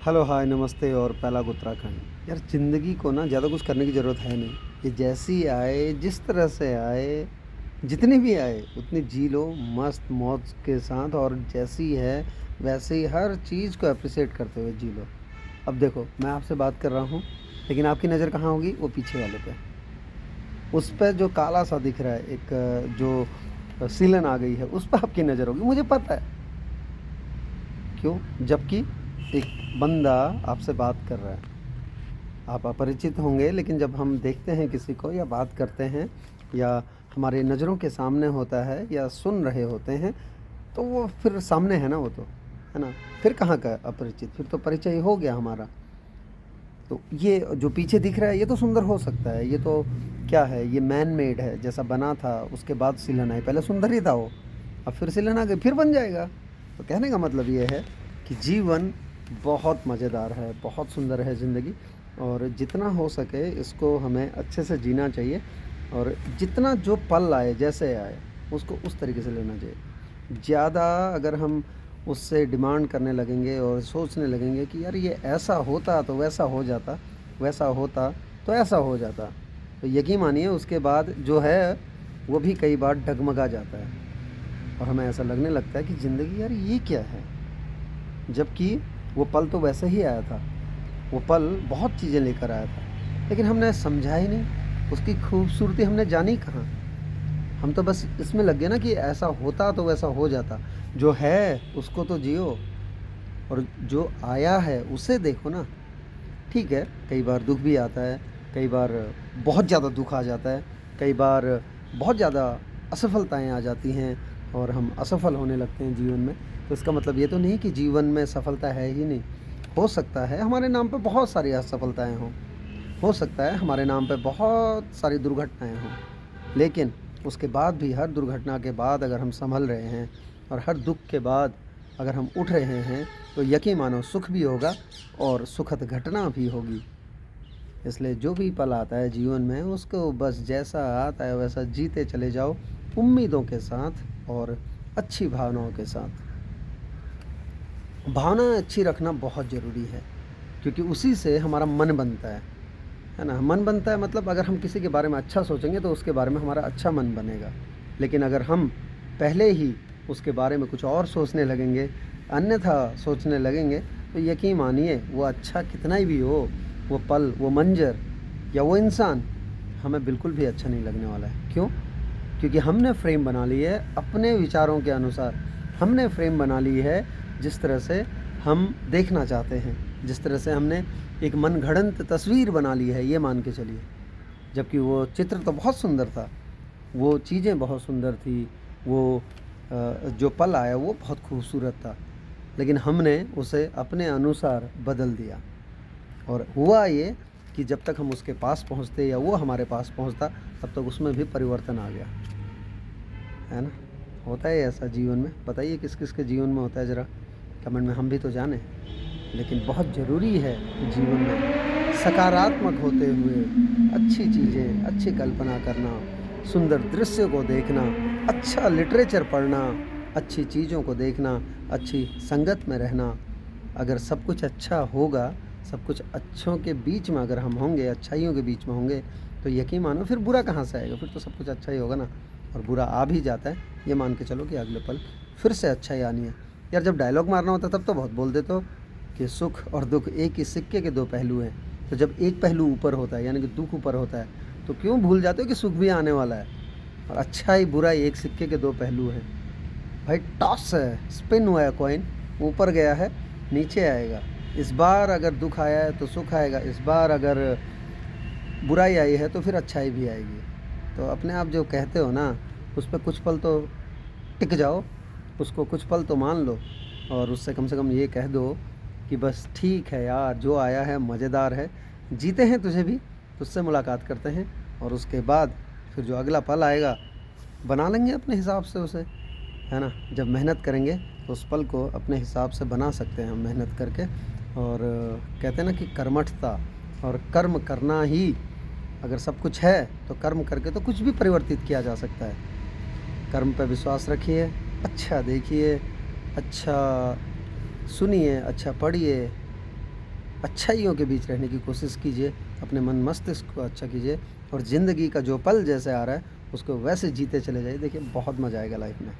Hello, हाय, नमस्ते और पहला उत्तराखंड। यार ज़िंदगी को ना ज़्यादा कुछ करने की ज़रूरत है नहीं। ये जैसी आए, जिस तरह से आए, जितनी भी आए उतनी जी लो मस्त मौज के साथ और जैसी है वैसे ही हर चीज़ को एप्रिशिएट करते हुए जी लो। अब देखो मैं आपसे बात कर रहा हूँ, लेकिन आपकी नज़र कहाँ होगी? वो पीछे वाले पे। उस पे जो काला-सा दिख रहा है एक जो सीलन आ गई है, उस पे आपकी नज़र होगी, मुझे पता है। क्यों? जबकि एक बंदा आपसे बात कर रहा है। आप अपरिचित होंगे, लेकिन जब हम देखते हैं किसी को या बात करते हैं या हमारी नज़रों के सामने होता है या सुन रहे होते हैं, तो वो फिर सामने है ना, वो तो, है ना? फिर कहाँ का अपरिचित, फिर तो परिचय हो गया हमारा। तो ये जो पीछे दिख रहा है ये तो सुंदर हो सकता है, ये तो क्या है, ये मैन मेड है, जैसा बना था उसके बाद सिलन आई। पहले सुंदर ही था वो, अब फिर सिलन आ गई, फिर बन जाएगा। तो कहने का मतलब ये है कि जीवन बहुत मज़ेदार है, बहुत सुंदर है ज़िंदगी, और जितना हो सके इसको हमें अच्छे से जीना चाहिए, और जितना जो पल आए जैसे आए उसको उस तरीके से लेना चाहिए। ज़्यादा अगर हम उससे डिमांड करने लगेंगे और सोचने लगेंगे कि यार ये ऐसा होता तो वैसा हो जाता, वैसा होता तो ऐसा हो जाता, तो यकीन मानिए उसके बाद जो है वो भी कई बार डगमगा जाता है और हमें ऐसा लगने लगता है कि ज़िंदगी यार ये क्या है। जबकि वो पल तो वैसे ही आया था, वो पल बहुत चीज़ें लेकर आया था, लेकिन हमने समझा ही नहीं, उसकी खूबसूरती हमने जानी कहाँ। हम तो बस इसमें लग गए ना कि ऐसा होता तो वैसा हो जाता। जो है उसको तो जियो, और जो आया है उसे देखो ना। ठीक है, कई बार दुख भी आता है, कई बार बहुत ज़्यादा दुख आ जाता है, कई बार बहुत ज़्यादा असफलताएं आ जाती हैं और हम असफल होने लगते हैं जीवन में। तो इसका मतलब ये तो नहीं कि जीवन में सफलता है ही नहीं। हो सकता है हमारे नाम पे बहुत सारी असफलताएं हों, हो सकता है हमारे नाम पे बहुत सारी दुर्घटनाएं हों, लेकिन उसके बाद भी, हर दुर्घटना के बाद अगर हम संभल रहे हैं और हर दुख के बाद अगर हम उठ रहे हैं, तो यकीन मानो सुख भी होगा और सुखद घटना भी होगी। इसलिए जो भी पल आता है जीवन में उसको बस जैसा आता है वैसा जीते चले जाओ, उम्मीदों के साथ और अच्छी भावनाओं के साथ। भावना अच्छी रखना बहुत ज़रूरी है, क्योंकि उसी से हमारा मन बनता है ना? मन बनता है मतलब अगर हम किसी के बारे में अच्छा सोचेंगे तो उसके बारे में हमारा अच्छा मन बनेगा। लेकिन अगर हम पहले ही उसके बारे में कुछ और सोचने लगेंगे, अन्यथा सोचने लगेंगे, तो यकीन मानिए वो अच्छा कितना ही भी हो, वो पल, वो मंज़र या वो इंसान हमें बिल्कुल भी अच्छा नहीं लगने वाला है। क्यों? क्योंकि हमने फ्रेम बना ली है अपने विचारों के अनुसार, हमने फ्रेम बना ली है जिस तरह से हम देखना चाहते हैं, जिस तरह से हमने एक मनगढ़ंत तस्वीर बना ली है, ये मान के चलिए। जबकि वो चित्र तो बहुत सुंदर था, वो चीज़ें बहुत सुंदर थी, वो जो पल आया वो बहुत खूबसूरत था, लेकिन हमने उसे अपने अनुसार बदल दिया। और हुआ ये कि जब तक हम उसके पास पहुँचते या वो हमारे पास पहुँचता, तब तक उसमें भी परिवर्तन आ गया, है ना? होता है ऐसा जीवन में। बताइए किस किस के जीवन में होता है, ज़रा कमेंट में, हम भी तो जाने। लेकिन बहुत ज़रूरी है जीवन में सकारात्मक होते हुए अच्छी चीज़ें, अच्छी कल्पना करना, सुंदर दृश्य को देखना, अच्छा लिटरेचर पढ़ना, अच्छी चीज़ों को देखना, अच्छी संगत में रहना। अगर सब कुछ अच्छा होगा, सब कुछ अच्छों के बीच में अगर हम होंगे, अच्छाइयों के बीच में होंगे, तो यकीन मानो फिर बुरा कहाँ से आएगा? फिर तो सब कुछ अच्छा ही होगा ना। और बुरा आ भी जाता है, ये मान के चलो कि अगले पल फिर से अच्छाई आनी है। यार जब डायलॉग मारना होता है तब तो बहुत बोल देते हो कि सुख और दुख एक ही सिक्के के दो पहलू हैं। तो जब एक पहलू ऊपर होता है यानी कि दुख ऊपर होता है, तो क्यों भूल जाते हो कि सुख भी आने वाला है? और अच्छाई बुराई एक सिक्के के दो पहलू हैं। भाई टॉस है, स्पिन हुआ है कॉइन, ऊपर गया है नीचे आएगा। इस बार अगर दुख आया है तो सुख आएगा, इस बार अगर बुराई आई है तो फिर अच्छाई भी आएगी। तो अपने आप जो कहते हो ना, उस पर कुछ पल तो टिक जाओ, उसको कुछ पल तो मान लो, और उससे कम से कम ये कह दो कि बस ठीक है यार, जो आया है मज़ेदार है, जीते हैं तुझे भी, तुझसे मुलाकात करते हैं, और उसके बाद फिर जो अगला पल आएगा बना लेंगे अपने हिसाब से उसे, है ना? जब मेहनत करेंगे तो उस पल को अपने हिसाब से बना सकते हैं हम मेहनत करके। और कहते हैं ना कि कर्मठता और कर्म करना ही, अगर सब कुछ है तो कर्म करके तो कुछ भी परिवर्तित किया जा सकता है। कर्म पे विश्वास रखिए, अच्छा देखिए, अच्छा सुनिए, अच्छा पढ़िए, अच्छाइयों के बीच रहने की कोशिश कीजिए, अपने मन मस्तिष्क को अच्छा कीजिए और ज़िंदगी का जो पल जैसे आ रहा है उसको वैसे जीते चले जाइए। देखिए बहुत मज़ा आएगा लाइफ में।